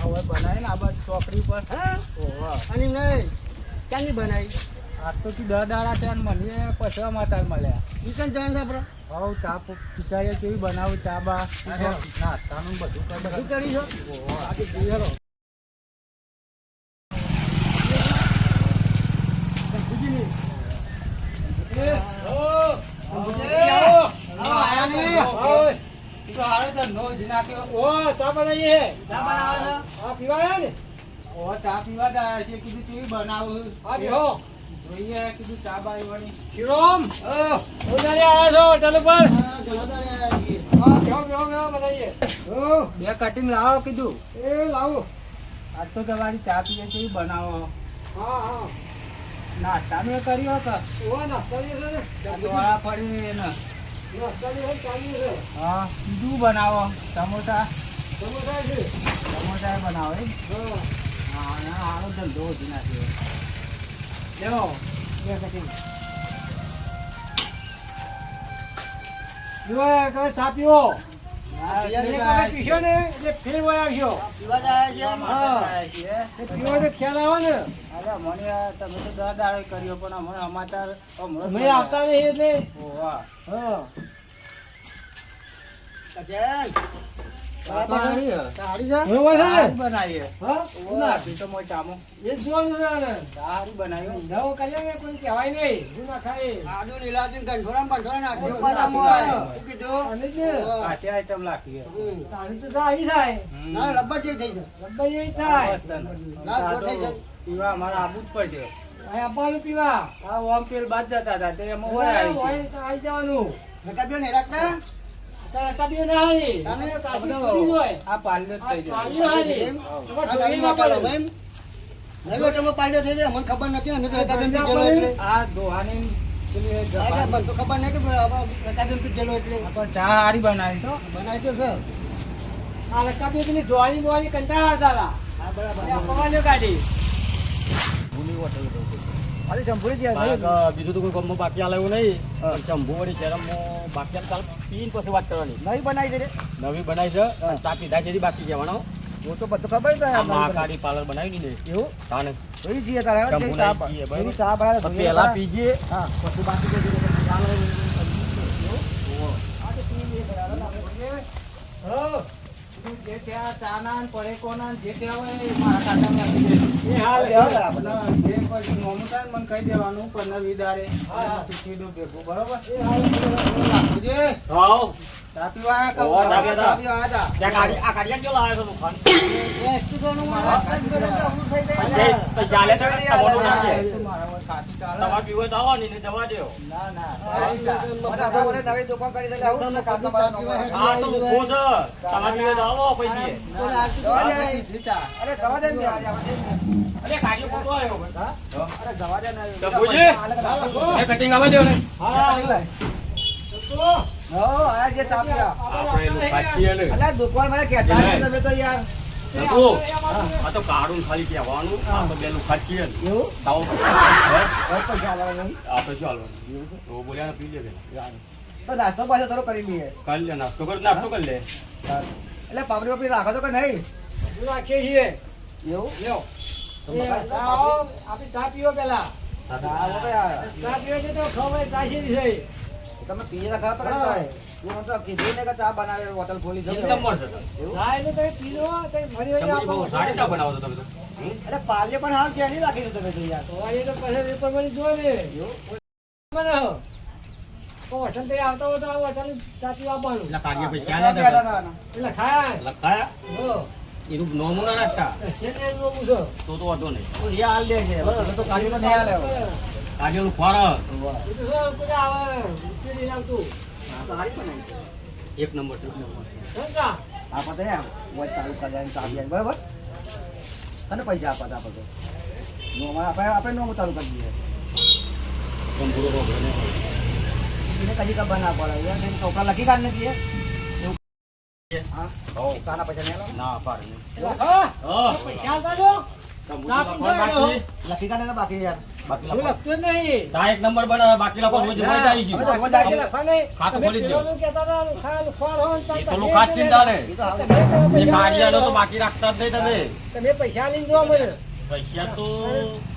હવે બનાવી ને આ બાજુ ચોકડી પર. હા ઓહો. અને નહીં ક્યાંની બનાવી આજ તો કી 10 દાડા ત્યાં મને પછવામાં તાર મળ્યા. નીકળ જવાનું આપણે હવ ચા પીચારીએ કેવી બનાવું ચા બા નાસ્તાનું બધું કરી શું કરી છો ઓહો આજે જીરો ચા પીવા જાય છે કીધું કેવી બનાવું જોઈએ કીધું ચા બાઈ શિરોમ હોટલ ઉપર બે કટિંગ લાવો કીધું એ લાવો આજ તો તમારી ચા પીએ કેવી બનાવો નાસ્તા મેં કર્યો કે ફરી ને હા બીજું બનાવો સમોસા સમોસા બનાવો એમ હા સારો ધંધો ઓછી નાખ્યો લેવો બે કટિંગ ચા પીવો પીશો ને એટલે ફેર આવશો પીવા જાય છે પીવો તો ખ્યાલ આવે ને અરે મને તમે તો 10 દાડો કર્યો પણ અમે સમાચાર અમે આવતા નહીં એટલે વાહ હા કજન સારી બનાવીએ તો મોય ચામો એ જોવાનું સારી બનાવી નવો કર્યો ને કોઈ કહેવાય નહીં શું ના ખાય આડું લીલાચીન કંઠોરામ બંઠોરા નાખ્યો પાછા શું કીધું અને જ કાચી આઈટમ લાખી તારી તો સારી થાય ના રબર જે થઈ જાય રબ્બા જેવી થાય ના થઈ જાય પીવા અમારે આબુ જ પડશે અહીં આપવાનું પીવા આ ઓમ પેલ બાદ જતા હતા તે એમાં હોય આવી જવાનું નકાબ્યો ને રાખતા કબીર ના હારી તને કાચી પડી હોય આ પાલ્યો જ થઈ જાય હારી પાલ્યો થઈ જાય મને ખબર નથી અમે તો રકાબેન પીધેલો એટલે આ દોહાની મને તો ખબર નથી રકાબેન પીધેલો એટલે પણ ચા હારી બનાવી તો બનાવી તો છે આ રકાબી પેલી દોહાની બોહાની કંટાળા હતા હા બરાબર પવાલ્યો ગાડી બીજું તો કોઈ કામમાં બાકી આલે એવું નહીં શંભુ વળી શહેરમાં બાકી આમ ચાલ પીને પછી વાત કરવાની નવી બનાવી છે નવી બનાવી છે ચા પીધા છે બાકી કહેવાનો હું તો બધું ખબર છે મહાકાળી પાર્લર બનાવી ને એવું તાને જોઈ જઈએ તારે શંભુ નહીં પીએ, બરાબર? ચા બનાવે પહેલા પીજે હા પછી બાકી જે ત્યાં ચાના ને પરેકોના ને જે ત્યાં હોય એ મારા ખાતામાં આપી દે. એ હાલ જે પછી નોમું થાય ને મને કહી દેવાનું 15-20 દાડે કીધું ભેગું બરોબર એ હાલ રાખું હાવ ચા પીવા આયા ઓહો, ચા પીવા. ચા પીવા આયા હતા. ત્યાં ગાડી આ ગાડી કેવો લાવે છે નુકસાન તો ચાલે છે કે તમારું ના છે મારા હોય ખાતું ચાલે. તમારે પીવો તો આવો ને જવા દો ના ના નવી દુકાન કરી દે આવું હા તો ઉભો છે તમારે પીવો તો આવો પૈકી અરે જવા દે ને યાર અરે ગાડી ફોટો આવ્યો અરે જવા દે ને શંભુજી એ કટિંગ આવવા દો ને આ જે તાપ્યા આપણે લુખાચીએ ને અલા દુકાન મને કહેતા નથી તમે તો યાર નતું આ તો કાઢું ખાલી કહેવાનું આ તો બે લુખાચીએ ને એવું તાવ પૈસા લાવવા નહીં આપણે શું હાલવાનું તો બોલ્યા ને પી લે તો નાસ્તો પાછો થોડો કરી લઈએ કરી લે નાસ્તો કરી લે એટલે પાપડી પાપડી રાખો તો કે નહીં રાખીએ છીએ એવું લ્યો આપી ચા પીવો પેલા ચા પીવો છે તો ખવાય ચા છે તમે પીએ ખબર પડે હું તો કીધું ને કે ચા બનાવે હોટલ ખોલી છે કેમ નંબર છે ચા એટલે તમે પીવો તો ફરી વળી શંભુજી બહુ સારી ચા બનાવો છો તમે તો એટલે પાલે પણ હાલ ક્યાં નહીં રાખી તમે તો યાર તો એ તો પછી પેપર માં જો ને મને હોટલ થી આવતો હોય તો આ હોટલ ચા પીવા આવવાનું એટલે કાર્ય પૈસા ના, આલ્યા ના, હતા ના. એટલે ખાય લખાયા હો એનું નોમું ના નાખતા શેને રોવું છો તો વાંધો નહીં તો એ હાલ દે છે તમે તો કાઢીને નહીં હાલે હવે. કાર્યનું ફળ એ તો શું કોઈ આવે રૂપિયા નહીં આવતું સારી બનાવી છે. એક નંબર છે, એક નંબર છે. સમજા આ પતે એમ વોચ ચાલુ કરી દે ચા પીએ બરાબર અને પૈસા આપવા આપણે આપણે નોમ ચાલુ કરી દઈએ શંભુનો રોગ એને. એને કદી કબર ના પડે યાર એને ચોપડા લખી કાઢ નથી હા હોવ. ચાના પૈસા નહીં આલો ના પાડે નહીં. હા હા. પૈસા આવતા જો ચા પીધો બાકી લખી કાઢે ને બાકી યાર. બાકી હું લખો. લખતો જ નહીં. ચા એક નંબર બનાવે બાકી લખો રોજ રોજ આવી હવે તો ગયું. રોજ આવી લખવા નહીં. ખાતું તમે ખોલી દો. પેલોનું કહેતા હતા, ખાવાનું ખોળો ને એ તો તમે લોક હાથ ચિંતા ને. એ તો હાલ. એ કાઢિયાનો તો બાકી રાખતા જ નહીં તમે. તમે પૈસા લઈને જોવા મને પૈસા તો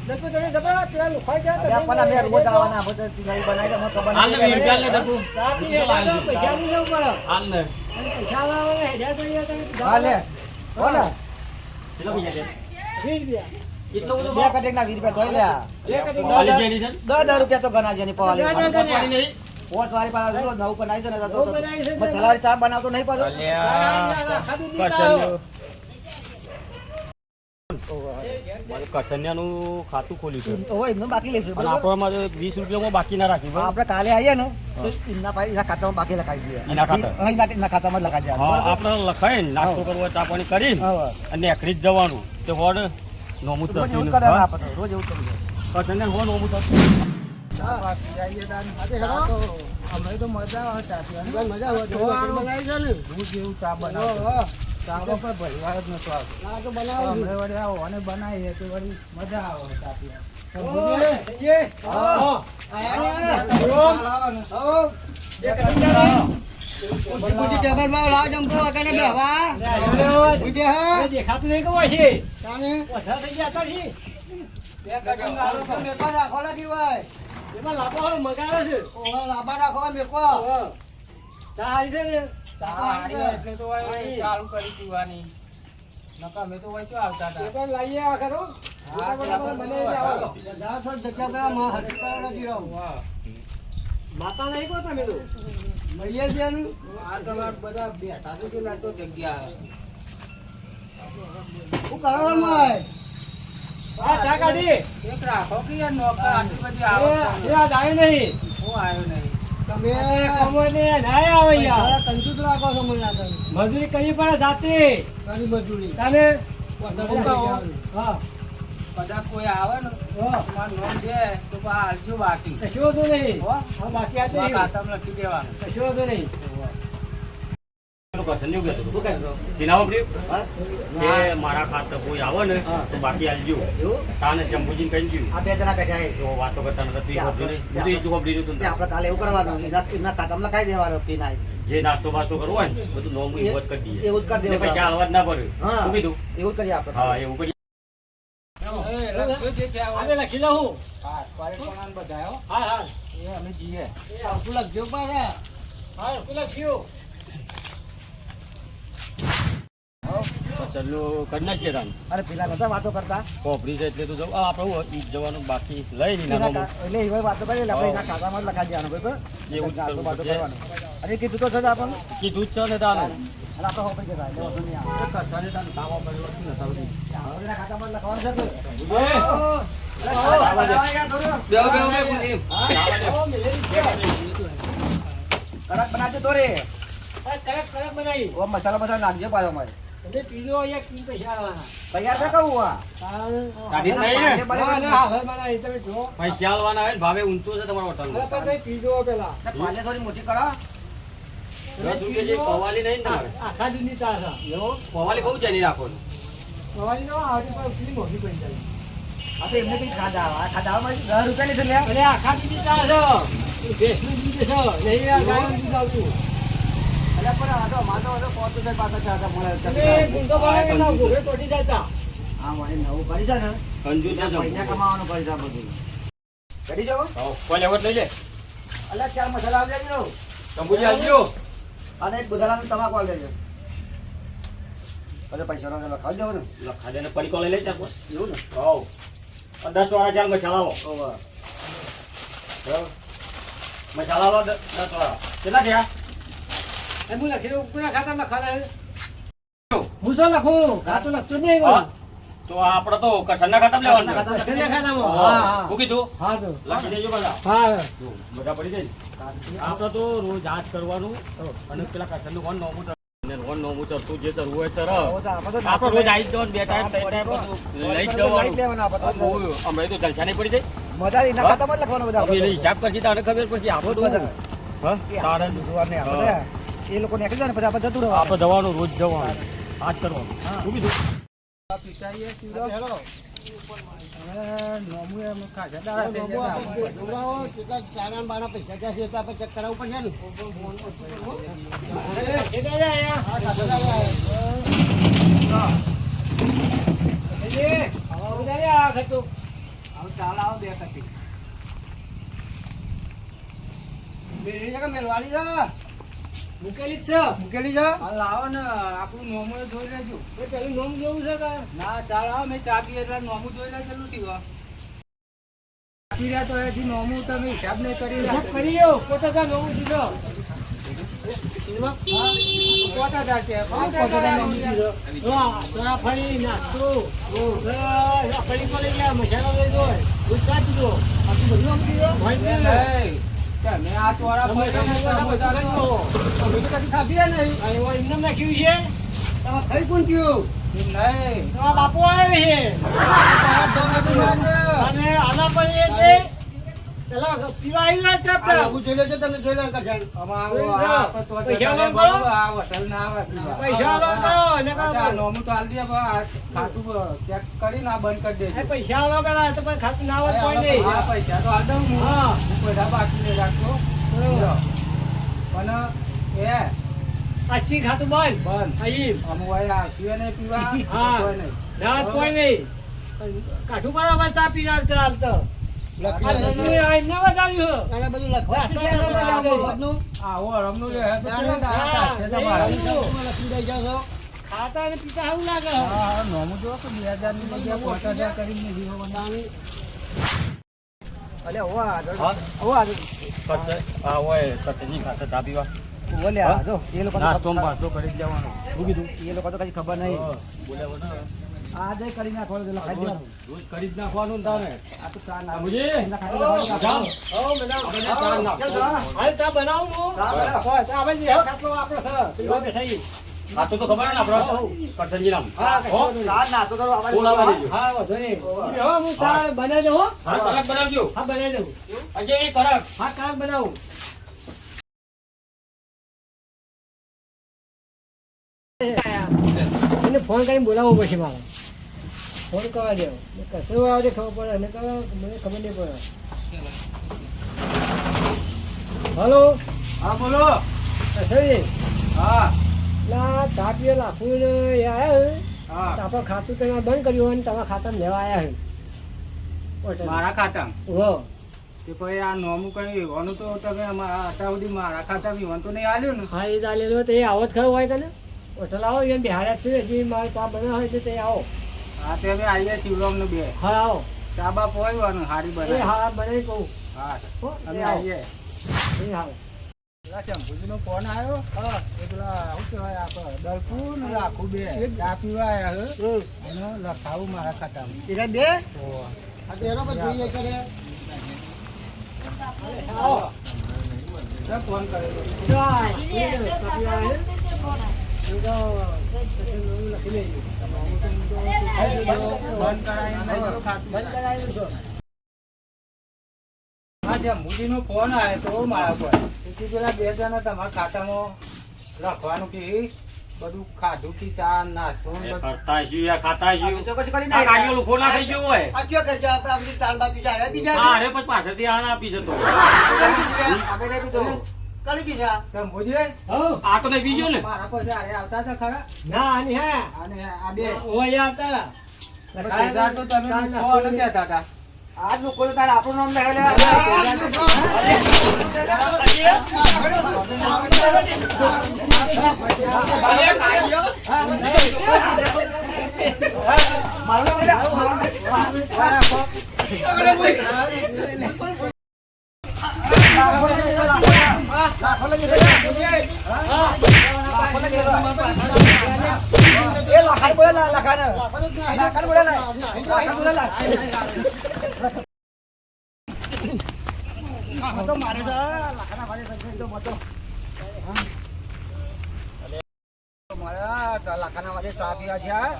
દત્તુ તમે ખબર પેલા લુખાઈ ગયા અરે આપણને બે રોજ આવવાના, આપણે તો તીનાઈ બનાવી દે, મને ખબર હાલ ને નથી. 20 રૂપિયા લે દે તું. ચા પીએ એટલે પૈસા લઈને જવું પડે હાલ ને. અને પૈસા લાવવાના હેડ્યા તો અહીંયા તમે હા લે. બોલ ને. કેટલા પૈસા છે? 20 રૂપિયા. એટલો બધો બે કટેકના 20 રૂપિયા ધોઈ લે. બે કટિંગ પવાલી જેની છે ને? 10 રૂપિયા તો ગણા છે ની પવાલી. દસ હજાર. પવાલી નહીં. પોચ વાળી પાસે જો નવું બનાવી દો ને તો નવું બનાવી છે ને. મસાલાવાળી ચા બનાવતો નહીં પાછો. અલ્યા. ખાધું નહીં ખાઓ. મારે કસન્યાનું ખાતું ખોલ્યું છે. તો હોય એમનું બાકી લેશું અને બરાબર? આપણે મારે 20 રૂપિયામાં બાકી ના રાખી બરાબર? આપણે કાલે આવીએ ને તો એમના પાસે એના ખાતામાં બાકી લખાઈ દઈએ. એના ખાતા? હા, એના ખાતામાં જ લખાઈ જાય. હા આપણે લખાય ને નાસ્તો કરવો ચા પાણી કરીને હા. અને એકરી જ જવાનું તે હોડ નોમું રોજ એવું તરફીનું. કરે હા? આપણે તો, રોજ એવું કરીએ. કસન્યા હોડ નોમું તરફીનું. અમે તો મજા આવે ચા પીવાની. મજા આવે. જોવાનું. બનાવી છે ને. હું જેવું ચા બનાવું. ચાનો પર પરિવાર જ નતો આવતો. ના તો બનાવી હમણાં વળી આવો અને બનાવીએ તો વળી મજા આવે ચા પીવાની. દેખાતું નહીં કેવું છે ઓછા થઈ ગયા હતા છી. એમાં લાંબો હારો મગાવે છે. ચા હારી છે ને ચા હારી હોય એટલે તો વળી ચાલુ કરી પીવાની. નકા અમે તો વળી ચો આવતા હતા. એ પણ લાવીએ આ ખરો. હા, બરાબર બનાવી આવો. માતા નહીં કો તમે તો. આ તમારે બધા બેઠા છો કેટલા છો જગ્યા. હા, ચા કાઢી. એક રાખો કે યાર નોકર આટલી બધી આવે. એ આજ આવ્યો નહીં. હું આવ્યો નહીં. તમે કમોને ના આવે યાર. મજૂરી કરવી પડે જાતે. તાને હા. કદાચ કોઈ આવે ને તમારું નામ છે તો હાલજો બાકી. કશું હતું નહીં. હા, બાકી આ તો ખાતામાં લખી દેવાનું. કશું હતું નહીં. પેલું કસન્યું કહેતું હતું. તેના વાપર્યું? કે મારા ખાતે કોઈ આવે ને તો બાકી આલજો. તાને જંબુજીને કહી ગયું. આ બે જણા બેઠા છે. તો વાતો કરતા નતા તું વાપર્યું નહીં. હું તો ઈ જ વાપરી રહ્યો હતો ને. તે આપણે કાલે એવું કરવાનું, એમના ખાતામાં લખાઈ દેવાનું પીનાઈ. જે નાસ્તો બાસ્તો કરવો હોય ને બધું નોમું એવું જ કરી દઈએ. એવું જ કરી દેવાનું. એટલે પૈસા હાલવા જ ના પડે. હા. શું કીધું? એવું જ કરીએ આપણે. હા એવું કરીએ. આજે લખી લઉં. હા, કોણ બધા હો. હા હા. એ અમે જઈએ. તું લખજો પાછા. હા, પેલા થયું. કસન્યું કરી નાખીએ તાન. અરે પેલા નતા વાતો કરતા. કોપરી છે એટલે તો જવું. આ આપણે હું ઈ જ જવાનું બાકી લઈ નહીં એના નાનું. એટલે એવા વાતો કરી એટલે આપણે એના ખાતામાં જ લખાઈ દેવાનું બરાબર? એવું જ વાતો કરવું વાતો પડશે. કરવાની. અરે કીધું તો છે જ આપણને. કીધું જ છે ને તાનું. અને આપણે હોપી જતા એટલે વાંધો નહીં આવે. કસન્યું તાન કામ વાપરેલું હતું ને તારું. હવે એના ખાતામાં જ લખવાનું છે ને. કડક બનાવજો તો રે. કડક બનાવી. ઓ મસાલા બસાલા નાખજો પાછો મારે. તમે પીજો એક પીને પૈસા આવવાના. તૈયાર છે કહું આ? કાઢી જ નહીં ને. ના, ના, હવે બનાવી. તમે જુઓ. પૈસા હાલવાના આવે ને ભાવે ઊંચું છે તમારા હવે હોટલમાં. પણ તમે પીજો પેલા. પાલે થોડી મોટી કરો. 10 રૂપિયા જે પવાલી નહીં ને તમારે. આખા દૂધની ચા છે. એવું? પવાલી બહુ જાની રાખો છો. સવારી નો આવતી પણ પેલી મોટી પડી જાય. આ તો એમને કઈ ખાધા આ ખાધા માં 10 રૂપિયા લીધે લે. અને આખા દૂધની ચા છે. એ ભેંસનું દૂધ છે. નહીં આ ગાયનું દૂધ આવતું. અરે પણ આ તો માતો હતો 5 રૂપિયા પાછા ચાલતા તમે મળે. ગુંડો પાડે કે ના ઘોડે તોડી જાય ચા. આ મને નવું કરી છે ને. કંજૂસ છે પૈસા જમવું. કમાવાનું કરી છે બધું. કરી જાવ. હા, કોઈ લેવટ લઈ લે. અલ્યા ચાર મસાલા આવજે જો. કંબુજી આવજો. અને એક બુધાલાનું તમાકુ આલ દેજો. પછી પૈસા નો ખાઈ જાવ ને. લખા દેને પડીકો લઈ લે ચાર પર. એવું ને. હોવ. 10 વાળા ચાર મસાલા આવો. ઓવા. બરાબર. મસાલા આવો 10 વાળા. કેટલા થયા? એમ હું લખી દઉં. કોના ખાતામાં લખવાના છે? હું શું લખું? ખાતું લખતું જ નહીં કોઈ. હા. તો આપણે તો કસરના ખાતામાં લેવાનું છે. ખાતામાં લખીને ખાતામાં. હા. હા, હા. શું કીધું? હા તો. લખી દેજો બધા. હા. જો, બધા પડી જાય ને. આપણે તો રોજ આ જ કરવાનું અને પેલા કસરનું વન નોમું અને વન નોમું ચરતું જે ચરવું હોય ચર. આવો તો આપણે તો આપણે રોજ આવી જ જવાનું 2 ટાઈમ 3 ટાઈમ બધું લઈ જ લઈ જ લેવાના જવાનું. આપણે તો. હમણાં તો જલસા નહીં પડી જાય. મજા એના ખાતામાં જ લખવાનું બધા હવે આપણે એને હિસાબ કરશી તારે ખબર પછી આપણે તો બધા. હા તારે જોવા નહીં આપણે હા. એ લોકો નીકળી જાય ને પછી આપણે જતું રહેવાનું. આપણે જવાનું રોજ જવાનું આ જ કરવાનું. શું કીધું? પીટાઈએ સીધો. હેલો. હવે નોમું એમ ખાસા દાડા થઈ ગયા ને આપણે જોડાવો, કેટલા ચાના બાના પૈસા ક્યાં છે એટલા આપણે ચેક કરાવવું પડશે ને. હા, ખાસા દાડા હવે ચાલ આવો બે કટી મેળવી છે કે મેળવાડી છે? મૂકેલી જ છે મૂકેલી છે? હા લાવો ને આપણું નોમું એ જોઈ લેજો એ પેલું નોમ જોવું છે કે? ના ચાલ આવો મેં ચા પી એટલે નોમું જોઈ લે ચાલુ થયું પી રહ્યા તો હજી નોમું તમે હિસાબ નહીં કરી હિસાબ કરી લો, 50,000 નોમ દીધો. 50,000 છે 50,000 નોમું દીધો. વાહ, ચોરાફળી, નાસ્તો, ફળી પર લઈ ગયા, મસાલો લઈ દો, દૂધ કાઢી દો. આટલું બધું આપી દીધો? એ નહીં, તમે આ ચોરા તમે ફરીને સમોસા સમોસા કરો. તમે તો કદી ખાધી ય નહીં. આ એવો એમને નાખ્યું છે? તમે ખાઈ કોણ ગયું? નહીં તમારા બાપુ આવે છે. અને આના પર એ છે, પેલા પીવા આવી ગયા છે આપણે. જોઈ લેજો, તમે જોઈ લો કરજાણ. અમારું પૈસા આ આપણે તો પૈસા જલે લો કરો. બરોબર, આ હોટલ ના આવે પીવા. પૈસા લો કરો, એને કરો. અચ્છા, નોમું તો હાલ દે બસ, ખાતું ચેક કરીને આ બંધ કરી દેજો. એ પૈસા લો પેલા, તો પણ ખાતું ના હોય કોઈ નહીં. હા, પૈસા તો હાલ દઉં હું. હા. હું પૈસા બાકી નહીં રાખતો. લ્યો. પણ એ આછી ખાતું બંધ. બંધ. અહીં. અમુક અહીં આવશે નહીં પીવા, હા. કોઈ નહીં. ના કોઈ નહીં. કાઠું બરાબર ચા પીને આવતા હાલતો. આ બધું એમને બતાવ્યું. આવો રમનું લે, હે તો ના, કેવું ના, દાડા છે તમારા? નહીં. ખાતા અને પીતા એવું લાગે. હા, હા, નોમું જો તો 2,000 ની જગ્યાએ 5,000 કરીને જીવો બનાવી. અલે ઓ આગળ હા? ઓ આગળ હા હોય સતજી ખાતે ચા પીવા બોલે આ જો એ લોકો નાસ્તો પાસ્તો કરી જ લેવાનો શું કીધું એ લોકો તો કઈ ખબર નહીં બોલાવો ને આ જે કરી નાખવાનું એટલે ખાઈ દેવાનું. રોજ કરી જ નાખવાનું ને તારે આ તો ચા ના સમજી? એના ખાઈ દેવાનું. ચા નાખો. હાલ ચા બનાવું હું. ચા બનાવો. બસ, આ બાજુ હેવ ખાટલો આપણો છે. પીવા બેસાઈ. આ તો ખબર ને આપણો કરસનજી નામ હા, હો? ચા નાસ્તો કરો આવા બોલાવા દેજો હા, વાંધો નહીં. હો, હું ચા બનાવી દઉં હો. હા કડક બનાવજો હા, બનાવી દઉં. અજય એ કડક હા, કાંક બનાવું. એને ફોન કરીને બોલાવવો પડશે મારે. ફોન કરવા દેવો. કશું આવે ખબર પડે, એને મને ખબર નહીં પડે. હલો, હા, બોલો. કશું હા, ના ચા પીએ લાખું ને એ આવ્યા હા. આપણે ખાતું તમે બંધ કર્યું હોય ને તમારા ખાતામાં લેવા આવ્યા છે. મારા ખાતામાં હો, તે પછી આ નોમું કઈ વિવાનું તો તમે અમારા અત્યાર સુધી મારા ખાતા વિવાન તો નહીં આલ્યું ને. હા, એ ચાલેલું હોય તો એ આવો જ ખરો હોય કે ને હોટલ આવો એમ બિહાર્યા છે હજી મારે ચા બનાવ હોય તો તે આવો. હા, તે અમે આવીએ શિવરામ ને બે હા, આવો. ચા બાપ હોય હારી એ બનાવી. હા બનાવી કહું. હા, હો, અમે એ આવો. આવીએ. એ આવો. પેલા શંભુજીનો ફોન આવ્યો. હા, એ પેલા શું કહેવાય આપણે દલપુ ને લાખું બે ચા પીવા આવ્યા છે અને લખાવું મારા ખાતામાં. એના બે ઓહો. આ તો એનો પણ જોઈએ કરે. આવો. તે ફોન કરેલો. જો આ, એ જો, કાપી આવ્યા છે. એ તો લખી લેજો. બંધ કરાવીને નહીં ખાતું. બંધ કરાવેલું છે. હા, જંબુજીનો ફોન આવ્યો તો મારા પર. તેથી પેલા બે જણા તમારા ખાતામાં લખવાનું કે બધું ખાધું કે ચા નાસ્તો ને એ બધું. કરતા છીએ આ ખાતા છીએ તો કશું કરી આ નાખ. ગાડીઓ લુખો ના થઈ ગયો હોય આ કયો કરજો આપણે આપણી તાલ બાજુ જાય બીજા હા અરે પછી પાછળથી આ આપી જતો આપણે નહીં પીધો. કરી દીધા. જંબુજી, હો, આ તો નહીં બીજો ને મારા પાસે આરે આવતા હતા ખરા ના આની હે અને આ બે ઓય આવતા હતા. કેદાર તો તમે ફોન કહેતા હતા. આજ લોકો તારે આપણું નામ લખે લે. મારું નામ લે. લાખો લગી એ લાખાને બોલે લાખાને લાખાને બોલે લાખાને બોલે તો મારે તો લાખાના ભાગે સંજય તો મતો મારા લાખાના વાજે ચા પીવા ગયા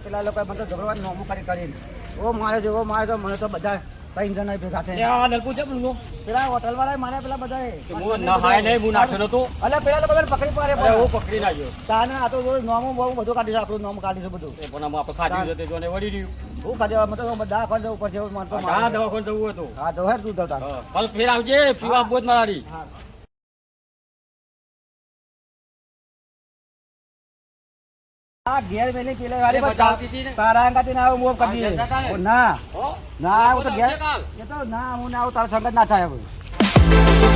પેલા લોકોએ મને તો ઝઘડવા નોમું કરીને ઓ મારે જો મારે તો મને તો બધા ત્રણ જણા ભેગા એ થયા આ નલકું છે પેલું પેલા હોટલ વાળા માર્યા પેલા બધા હું નહાય નહીં હું નાખ્યો નતો અલ્યા પેલા તો બધાને પકડી પાડે અરે હું પકડી નાખ્યો તાને આ તો રોજ નોમો બહુ બધું કાઢીશું આપણું નોમ કાઢીશું બધું એ પણ આમાં આપણે ખાધું છે તે જોને વળી રહ્યું હું ખાધે મતલબ બધા ખાવા જવું પડશે એવું માનતો હા દવાખાને જવું હતું હા તો હેર તું દવતા હા, કાલ ફેર આવજે પીવા બોજ મારી હા આ ઘેર મેલી પેલા વાળી અરે મજા આવતી હતી ને? તારા અંગાથી ના આવું મોબ કરી હા, જતા ને? ના હો? ના આવું તો હું ઘેર તમને કાલ. એ તો ના હું ના આવું તારા સંગત ના થાય હવે